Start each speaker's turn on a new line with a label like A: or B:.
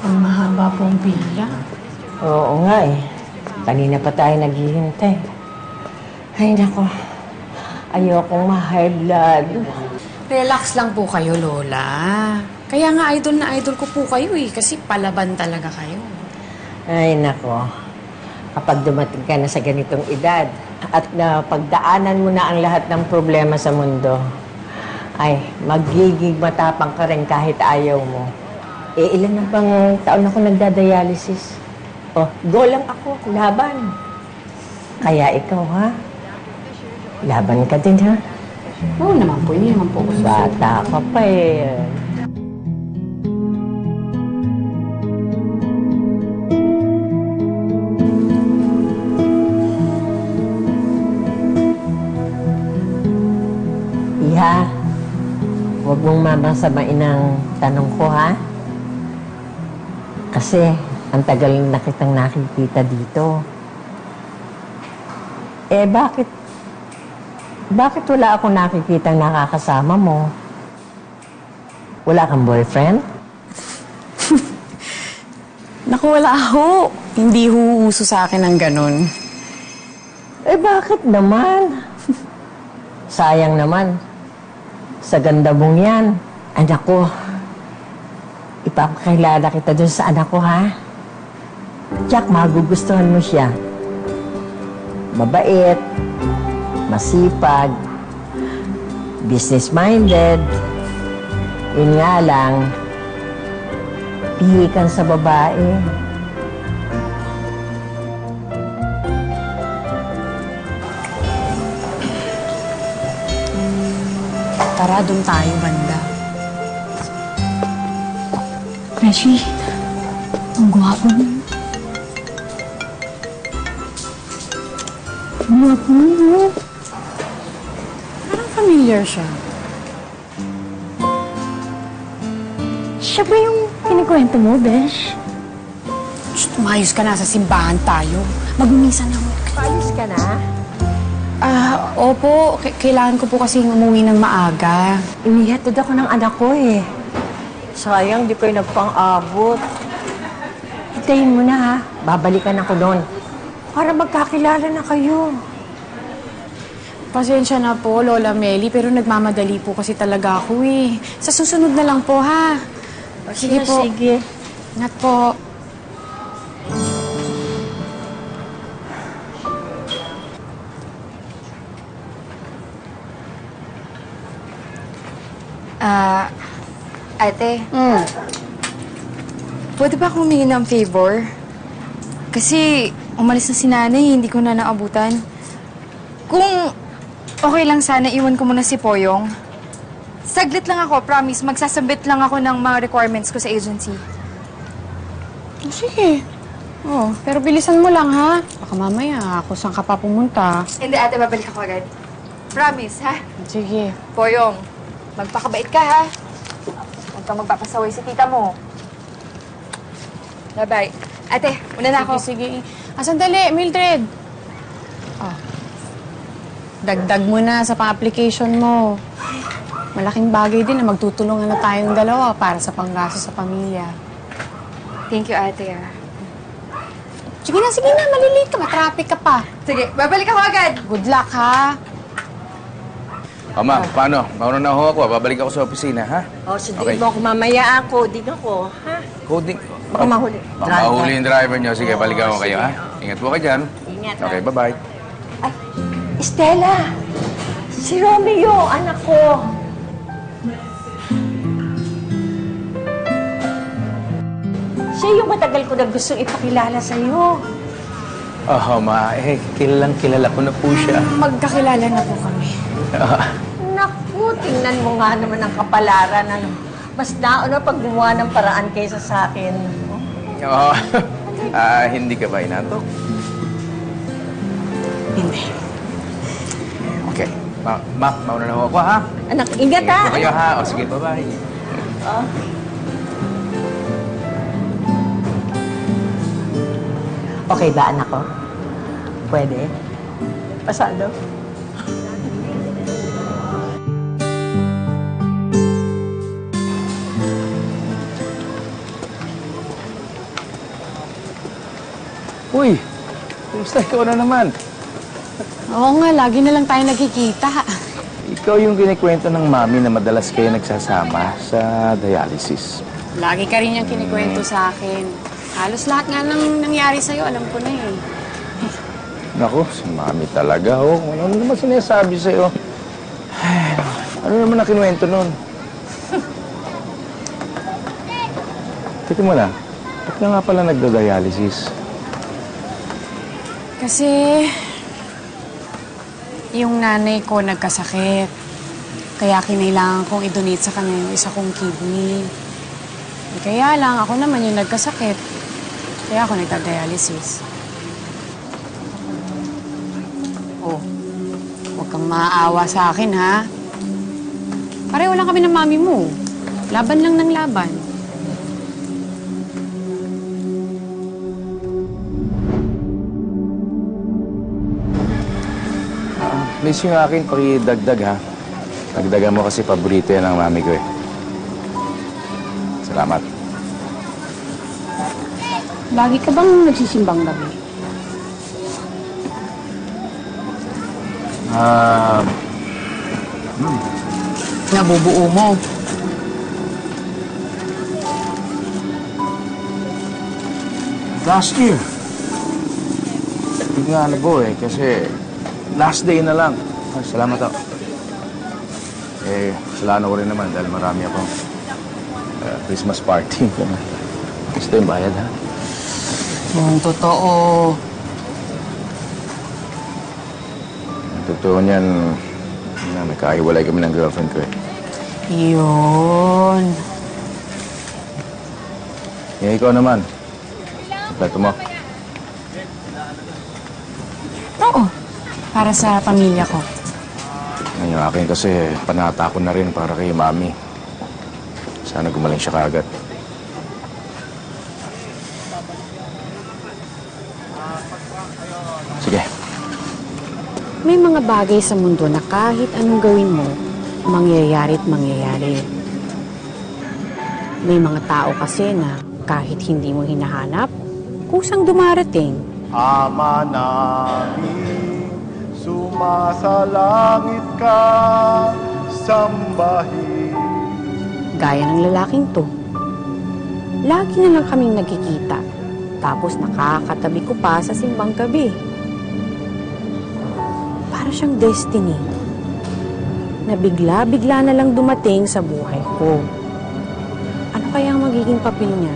A: Ang mahaba pong pila.
B: Oo nga eh. Kanina pa tayo naghihintay. Ay, nako. Ayokong ma-high blood.
A: Relax lang po kayo, Lola. Kaya nga idol na idol ko po kayo eh, kasi palaban talaga kayo.
B: Ay, nako. Kapag dumating ka na sa ganitong edad at napagdaanan mo na ang lahat ng problema sa mundo, ay, magiging matapang ka rin kahit ayaw mo. Eh, ilan na bang taon ako nagdadialysis? Oh, go lang ako. Laban. Kaya ikaw, ha? Laban ka din, ha?
A: Oo naman po, hindi naman po ako
B: Bata ka pa eh. Iha, huwag mong mamasamain ang tanong ko, ha? Kasi, ang tagal na kitang nakikita dito. Eh, bakit wala akong nakikitang nakakasama mo? Wala kang boyfriend?
A: Naku, wala ho. Hindi huuso sa akin ang ganun.
B: Eh, bakit naman? Sayang naman. Sa ganda mong yan. Anak ko, ipapakilala kita dun sa anak ko, ha? Jack, magugustuhan mo siya. Mabait, masipag, business-minded. Yun nga lang, pihikan sa babae.
A: Tara, doon tayo, banda.
C: Beshi, ang gwapo mo. Ang gwapo mo.
A: Parang familiar siya.
C: Siya ba yung kinikwento mo, Besh?
A: Shh, tumayos ka na, sa simbahan tayo. Magmimisa na mo.
B: Paalis ka na?
A: Opo. Kailangan ko po kasi umuwi ng maaga.
B: Inihatid ako ng anak ko eh. Sayang, di kayo nagpang-abot. Hintayin mo na ha. Babalikan ako doon. Para magkakilala na kayo.
A: Pasensya na po, Lola Meli, pero nagmamadali po kasi talaga ako eh. Sa susunod na lang po, ha? Sige po.
B: Sige.
A: Ingat po.
D: Ate, pwede ba akong humingi ng favor? Kasi umalis na si nanay, hindi ko na naabutan. Kung okay lang sana, iwan ko muna si Poyong. Saglit lang ako, promise. Magsasabit lang ako ng mga requirements ko sa agency.
A: Sige. Pero bilisan mo lang, ha? Baka mamaya, kung saan ka pa pumunta.
D: Hindi, ate, babalik ako agad. Promise, ha?
A: Sige.
D: Poyong, magpakabait ka, ha? Huwag kang magpapasaway si tita mo. Bye-bye. Ate, una na ako.
A: Sige. Sandali, Mildred. Dagdag mo na sa pang-application mo. Malaking bagay din na magtutulungan na tayong dalawa para sa panggasto sa pamilya.
D: Thank you, ate, ah.
A: Sige na. Malilate ka. Matraffic ka pa.
D: Sige, babalik ako agad.
A: Good luck, ha?
E: Ma'am, paano? Mauna na ako. Babalik ako sa opisina, ha?
B: Sundin mo ako mamaya ako. Coding ako, ha?
E: Coding?
B: Baka mahuli.
E: Baka mahuli yung driver niyo. Sige, balikan ko kayo, ha? Ingat po kayo dyan.
B: Ingat,
E: Okay, bye-bye.
B: Ay, Stella! Si Romeo, anak ko. Siya yung matagal ko na gustong ipakilala sa'yo.
E: Ma. Kilalang kilala ko na po siya.
A: Magkakilala na po kami.
B: Naku, tingnan mo nga naman ang kapalaran. Ano? Mas nauna pag gumawa ng paraan kaysa sa akin.
E: Hindi ka ba inatok?
A: Hindi.
E: Okay. Mauna na ako, ha?
B: Anak, ingat ha!
E: Ingat po kayo, ha? Sige, bye-bye.
B: Okay ba, anak ko? Pwede? Pasado?
E: Uy, kumusta ikaw na naman?
A: Oo nga, lagi na lang tayo nagkikita.
E: Ikaw yung kinikwento ng mami na madalas kayo nagsasama sa dialysis.
A: Lagi ka rin yung kinikwento sa akin. Halos lahat nga nang nangyari sa'yo, alam ko na eh.
E: Naku, si mami talaga, oh. Ano naman sinasabi sa'yo? Ay, ano naman na kinuwento nun? Teka mo na, ba't ka nga pala nagda-dialysis?
A: Kasi yung nanay ko nagkasakit. Kaya kinailangan kong i-donate sa kanya yung isa kong kidney. Kaya lang, ako naman yung nagkasakit. Kaya ako nagda-dialysis. Oh, huwag kang maaawa sa akin, ha? Pareho lang kami ng mami mo. Laban lang ng laban.
E: Please yung akin, pakidagdag ha. Dagdagan mo kasi paborito yan ng mami ko eh. Salamat.
A: Lagi ka bang nagsisimbang gabi? Nabubuo mo.
E: Last year. Hindi nga nabuo eh, kasi last day na lang. Ay, salamat ako. Eh, kasalanan ko rin naman dahil marami akong Christmas party. Gusto yung bayad, ha?
A: Yung totoo.
E: Ang totoo niyan, nagkahiwalay kami ng girlfriend ko eh.
A: Yun.
E: Eh, ikaw naman. Kompleto mo.
A: Oo. Para sa pamilya ko.
E: Ang yung akin kasi, panata ko na rin para kay mami. Sana gumaling siya kaagad. Sige.
A: May mga bagay sa mundo na kahit anong gawin mo, mangyayari at mangyayari. May mga tao kasi na kahit hindi mo hinahanap, kusang dumarating.
F: Ama namin, sumasalangit ka, sambahin.
A: Gaya ng lalaking to. Lagi na lang kaming nagkikita. Tapos nakakatabi ko pa sa simbang gabi. Para siyang destiny. Na bigla-bigla na lang dumating sa buhay ko. Ano kaya ang magiging papel niya?